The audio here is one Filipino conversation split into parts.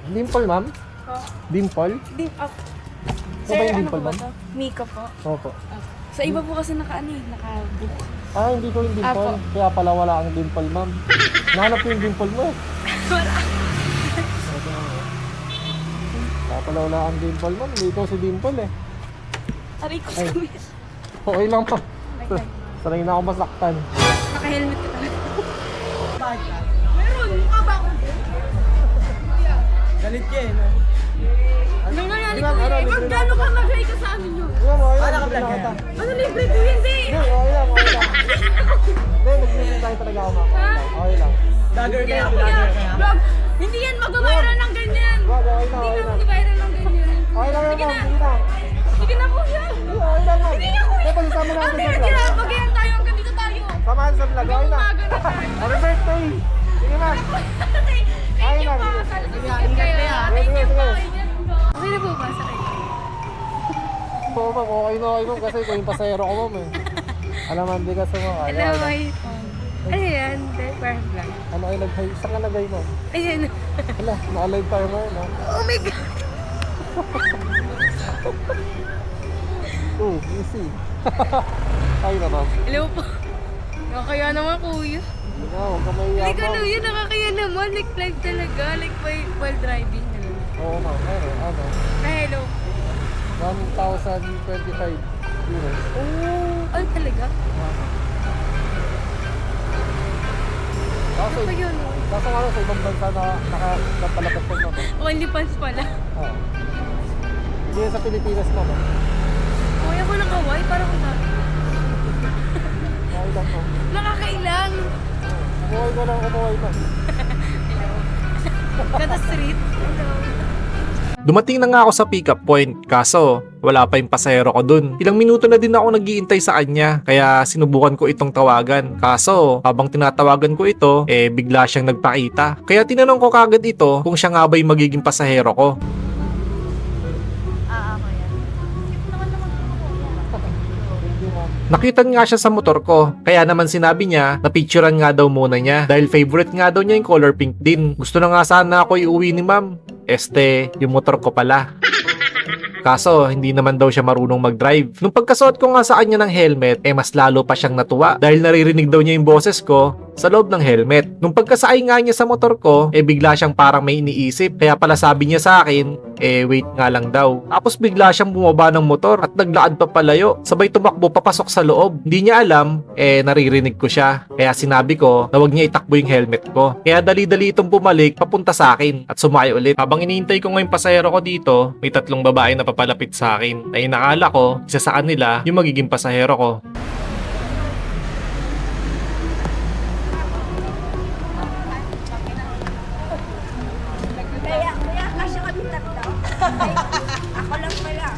Dimple, ma'am? Po. Dimple? Sir, ba yung ano dimple, po ba ma'am? to? Mika po. Opo. Sa iba po kasi naka-book. Ah, hindi ko yung dimple. Apo. Kaya pala wala ang dimple, ma'am. Nahanap ko yung dimple mo. Wala. Kaya pala wala ang dimple, ma'am. Hindi ko si dimple eh. Aray ko Ay. sa kuya. Okay lang, ma'am. Okay. Sanay na ako masaktan. Naka-helmet ka talaga. Meron, mukha ba ako? Galit ka eh, no? Anong nangyari Ma'am, kuya? ano, Eh, magkano ka mag-high ka sa amin yun? Ma'am, okay lang. Wala ka Libre lang vlog kita. Ano libre kuya? Hindi! Hindi, okay lang, okay lang. Hindi, nag-meeting tayo talaga ako, ma'am. Okay lang. Dagger ka Kaya yan, kuya, dagger ka yan. vlog, hindi yan mag-viral ng ganyan. Wag, okay lang, Hindi okay na lang. mag-viral ng ganyan. Okay lang, Sige ma'am. na. Sige na. Sige na kuya. Okay lang, ma'am. Hindi na kuya. Hindi, pagsasama Ang natin sa tira vlog. tira, magayan tayo hanggang dito tayo. Samahan sa vlog, okay lang. Hanggang umaga na tayo. Happy birthday! Sige, ma'am. Thank you lang. pa. Sana Ingat sumikat kayo. kayo. Thank you Sige, po. sige. Ingat po. Okay na po ba sa kayo? Oo, ma'am. Okay na, ma'am. Kasi ikaw yung pasayro ko, ma'am eh. Alam, ma'am, di ka sumakay. Hello, my phone. Ano yan? Parang vlog. Ano ay nag-high? Saan ka nag-high, ma'am? Ayan. Hala, naka-live tayo ngayon, ha? Oh my God. Oh, easy. Ay na, ma'am. Hello po. Nakakaya naman kuya. Hindi na, huwag ka mahiya, Hindi ka ma'am. kuya, nakakaya naman. Like live talaga. Like while driving. Oo, ma'am. Ano? Hello. 1,025 euros. Oh, ay talaga? Kaso, Ano pa yun? kaso nga lang sa ibang bansa na nakapalabas ka, ma'am. Only fans pala. Oo. Hindi yan sa Pilipinas, ma'am. Kuya ko ng kaway, parang ka. Okay lang, ma'am. Nakakailang. Umuhay ka lang, umuhay, ma'am. Hello. Gata street. Hello. Dumating na nga ako sa pick-up point, kaso wala pa yung pasahero ko dun. Ilang minuto na din ako naghihintay sa kanya, kaya sinubukan ko itong tawagan. Kaso habang tinatawagan ko ito, bigla siyang nagpakita. Kaya tinanong ko kagad ito kung siya nga ba yung magiging pasahero ko. Ako yan. Hindi, ma'am. Nakitan nga siya sa motor ko, kaya naman sinabi niya na picturean nga daw muna niya dahil favorite nga daw niya yung color pink din. Gusto na nga sana ako iuwi ni ma'am. Yung motor ko pala. Kaso, hindi naman daw siya marunong mag-drive. Nung pagkasuot ko nga sa kanya ng helmet, mas lalo pa siyang natuwa dahil naririnig daw niya yung boses ko sa loob ng helmet. Nung pagkasakay nga niya sa motor ko, bigla siyang parang may iniisip. Kaya pala sabi niya sa akin, wait nga lang daw. Tapos bigla siyang bumaba ng motor at naglakad pa palayo. Sabay tumakbo papasok sa loob. Hindi niya alam, naririnig ko siya. Kaya sinabi ko na wag niya itakbo yung helmet ko. Kaya dali-dali itong bumalik papunta sa akin at sumakay ulit. Habang iniintay ko ngayong pasahero ko dito, may 3 babae na papalapit sa akin. Ay nakala ko, isa sa kanila yung magiging pasahero ko. Kaya kasya kami tatlo. Ako lang pala.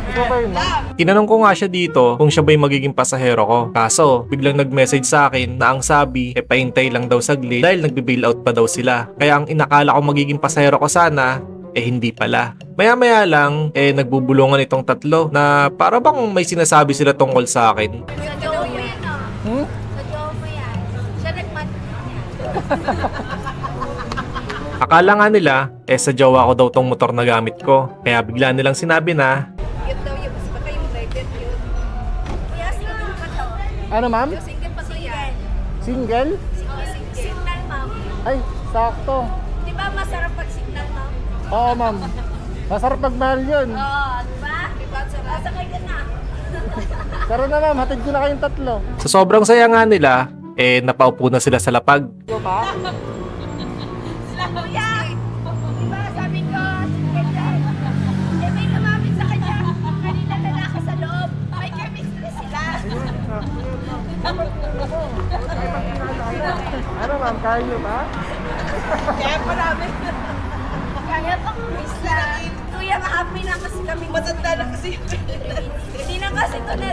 Ikaw ba yun, ma'am? Tinanong ko nga siya dito kung siya ba yung magiging pasahero ko. Kaso, biglang nag-message sa akin na ang sabi, pahintay lang daw saglit dahil nagbe-bail out pa daw sila. Kaya ang inakala ko magiging pasahero ko sana, hindi pala. Maya-maya lang, nagbubulungan itong tatlo na para bang may sinasabi sila tungkol sa akin. Sa jowa mo yan, oh. Hmm? Sa jowa mo yan. Siya nagmat yan. Akala nga nila, sa jowa ko daw tong motor na gamit ko. Kaya bigla nilang sinabi na, Cute daw yung mas baka yung driver cute. Kuya, single pa to. Ano, ma'am? Yung single pa to yan. Single? Signal, ma'am. Ay, sakto. Di ba masarap pag signal, ma'am? Oo, ma'am. Masarap magmahal yun. Oo, di ba? Di ba? Sakay ka na. Tara na, ma'am. Hatid ko na kayong tatlo. sa sobrang saya nga nila, napaupo na sila sa lapag. Ikaw pa? Kuya! Di ba sabi ko, single yan. May lumapit sa kanya. Kanina lalaki sa loob. May chemistry sila. Ano, ma'am? Kaya nyo ba? Kaya marami. Kaya pang miss na. Kuya, happy na kasi kami. Matanda na kasi. Hindi na kasi ito na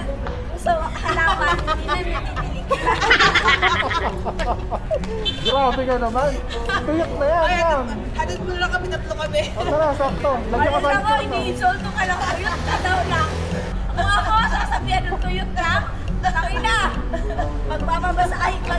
sa halaman. Hindi na natidilig. Grabe ka naman. Tuyak na yan, ma'am. Hadid mo lang kami, tatlo kami. O, tara, sakto. Lagyan ka Ano ba lang ako, ini-insulto ka lang. Tuyot na daw lang. Kung ako, sasabihan ng tuyot na. Tawin na. Magpapabasahin ka.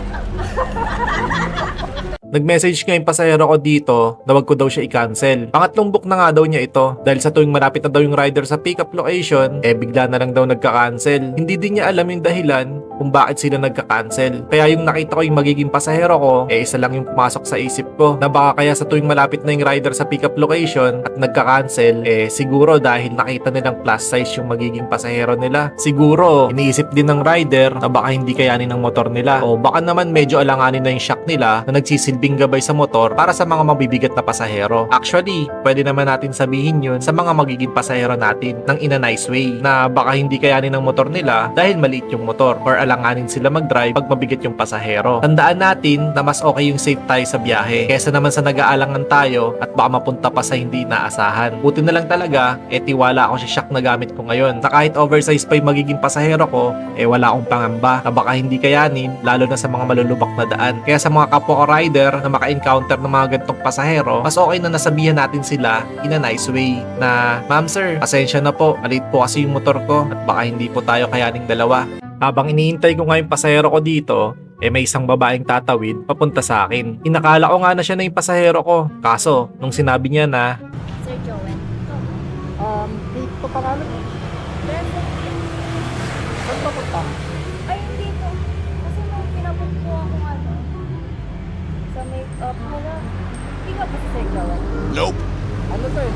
Nag-message nga yung pasahero ko dito na wag ko daw siya i-cancel. Pangatlong book na nga daw niya ito dahil sa tuwing malapit na daw yung rider sa pickup location, bigla na lang daw nagka-cancel. Hindi din niya alam yung dahilan kung bakit sila nagka-cancel. Kaya yung nakita ko yung magiging pasahero ko, isa lang yung pumasok sa isip ko na baka kaya sa tuwing malapit na yung rider sa pickup location at nagka-cancel, siguro dahil nakita nilang plus size yung magiging pasahero nila. Siguro iniisip din ng rider na baka hindi kayanin ng motor nila o baka naman medyo alanganin na yung shock nila na nagsisilbing gabay sa motor para sa mga mabibigat na pasahero. Actually, pwede naman natin sabihin yun sa mga magiging pasahero natin ng in a nice way na baka hindi kayanin ng motor nila dahil maliit yung motor or alanganin sila mag-drive pag mabigat yung pasahero. Tandaan natin na mas okay yung safe tayo sa biyahe kesa naman sa nag-aalangan tayo at baka mapunta pa sa hindi inaasahan. Buti na lang talaga, tiwala ako sa shock na gamit ko ngayon na kahit oversize pa yung magiging pasahero ko, wala akong pangamba na baka hindi kayanin lalo na sa mga malulubak na daan. Kaya sa mga kapwa ko rider na maka-encounter ng mga ganitong pasahero, mas okay na nasabihan natin sila in a nice way na, "Ma'am sir, pasensya na po, maliit po kasi yung motor ko at baka hindi po tayo kayaning dalawa." Habang iniintay ko nga yung pasahero ko dito, may isang babaeng tatawid papunta sa akin. Inakala ko nga na siya na yung pasahero ko. Kaso, nung sinabi niya na, Sir Joel. Dito pangalan mo. Saan papunta? Ay, hindi to. Kasi nung pinabot ko ako sa make-up mo na. Hindi ka pa si Sir Joel. Ano to eh?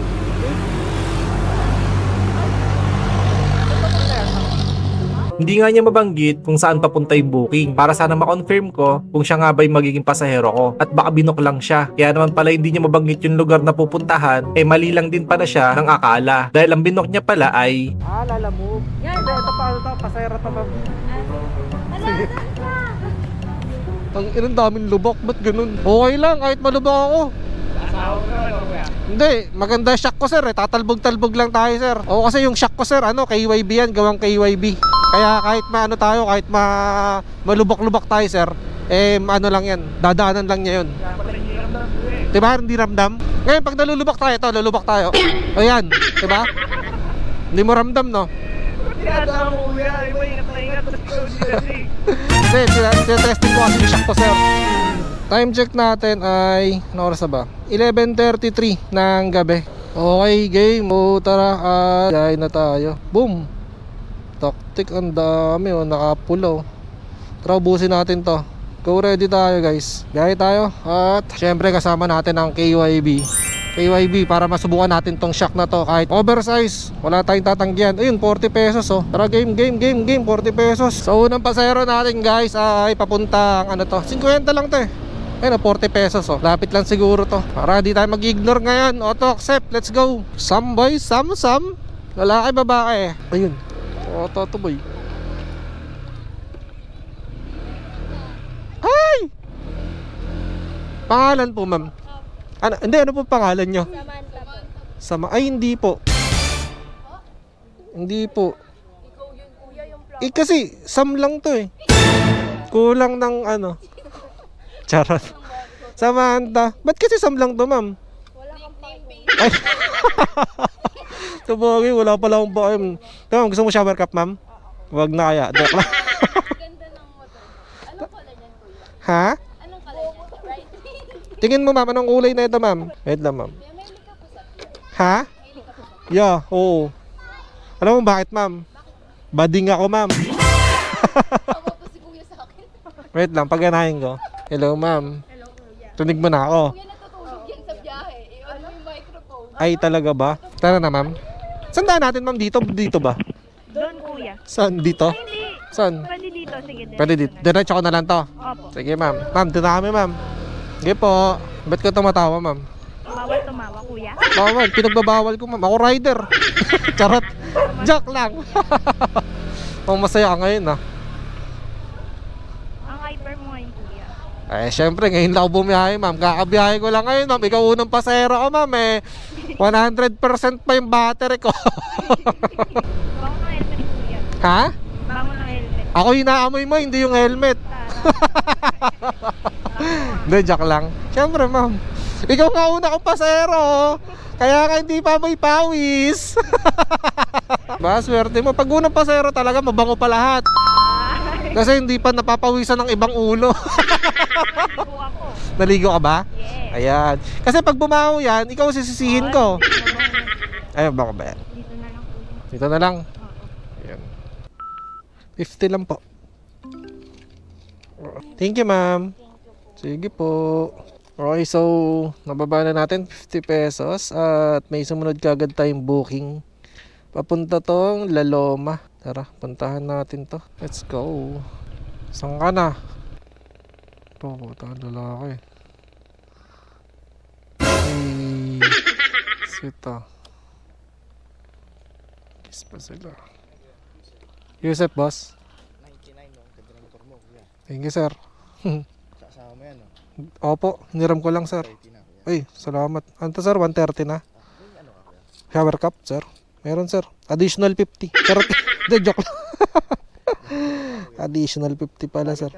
hindi nga niya mabanggit kung saan papunta yung booking para sana ma-confirm ko kung siya nga ba yung magiging pasahero ko at baka binok lang siya. Kaya naman pala hindi niya mabanggit yung lugar na pupuntahan, mali lang din pala siya ng akala dahil ang binok niya pala ay Lala mo. Yan. Hindi, ito pa, pasahero to ma'am. Sige. Ang ilang daming lubak, ba't ganun? Okay lang, kahit malubak ako. Hindi, maganda shock ko sir tatalbog-talbog lang tayo sir. O kasi yung shock ko sir, KYB yan, gawang KYB. Kaya kahit maano tayo, kahit malubak-lubak tayo sir, lang yan, dadaanan lang niya yun. Diba, hindi ramdam? Ngayon pag nalulubak tayo, lulubak tayo. O yan, diba? Hindi mo ramdam no? Hindi, tinetesting ko kasi yung shock ko sir. Time check natin ay, ano oras na ba? 11:33 ng gabi. Okay, game. Tara, gaya na tayo. Boom! Tactic, ang dami nakapulaw. Tara, ubusin natin to. Go ready tayo guys. Gaya tayo. At syempre kasama natin ang KYB para masubukan natin tong shock na to. Kahit oversize, wala tayong tatanggihan. Ayun, 40 pesos Tara, game, 40 pesos. So unang pasahero natin guys ay papuntang 50 lang to Ayun, 40 pesos Lapit lang siguro to. Para di tayo mag-ignore ngayon. Auto accept, let's go. Some boy, some. Lalaki, babae. Ayun. Auto to boy. Hi! Pangalan po ma'am. Ano po pangalan nyo? Samantha po. Ay, hindi po. Hindi po. Ikaw yun, kuya, yung plan. Kasi, Sam lang to Kulang ng Charot. Samantha. Ba't kasi Sam lang to, ma'am? Wala kang pake. Ay. Tubagi, wala pala akong pakay. Ma'am, gusto mo shower cap, ma'am? Wag na kaya. Joke lang. Ganda ng motor. Anong color niyan, kuya? Ha? Anong color niyan? Right? Tingin mo, ma'am, anong kulay na ito, ma'am? Wait lang, ma'am. Kuya, may makeup po sa Ha? Yeah, oo. Alam mo bakit, ma'am? Bading ako, ma'am. Tawa po si kuya sa akin. Wait lang, pagganahin ko. Hello, ma'am. Hello, kuya. Tunig mo na ako. Kuya, natutulog yan sa biyahe. I-on mo yung microphone. Ay, talaga ba? Tara na, ma'am. Saan daan natin, ma'am? Dito ba? Doon, kuya. Saan? Dito? Hindi. Saan? Pwede dito. Sige, Pwede dito. Diretso ko na lang to. Opo. Sige, ma'am. Ma'am, dito na kami, ma'am. Sige po. Ba't ka tumatawa, ma'am? Bawal tumawa, kuya. Bawal. Pinagbabawal ko, ma'am. Ako rider. Charot. Joke lang. Masaya ka ngayon, Ang hyper mo ngayon, kuya. Syempre, ngayon lang ako bumiyahe, ma'am. Kakabiyahe ko lang ngayon, ma'am. Ikaw unang pasahero ko, ma'am. 100% pa yung battery ko. Bango ng helmet, kuya. Ha? Bango ng helmet. Ako yung naamoy mo, hindi yung helmet. Hindi, joke lang. Syempre, ma'am. Ikaw nga una kong pasahero. Kaya ka hindi pa may pawis. Ba, swerte mo. Pag unang pasahero talaga, mabango pa lahat. Kasi hindi pa napapawisan ng ibang ulo. Buka ko. Naligo ka ba? Yes. Ayan. Kasi pag bumaho yan, ikaw sisisihin ko. Ayun, baka ba yan? Dito na lang po. Dito na lang. Ayan. 50 lang po. Thank you, ma'am. Sige po. Okay, so nababa na natin 50 pesos at may sumunod kagad tayong booking. Papunta tong La Loma. Tara, puntahan natin to. Let's go. Saan ka na? Ito, puta, lalaki. Hey, sweet ah. Kiss pa sila. Yusef, boss. 99 no, ganda ng motor mo kuya. Thank you, sir. Kasama mo yan no. Opo, hiniram ko lang, sir. 30 na kuya. Ay, salamat. Ano to, sir? 130 na. May ano ka kuya? Shower cup, sir. Meron, sir. Additional 50. Charot. Hindi, joke lang. Additional 50 pala, sir.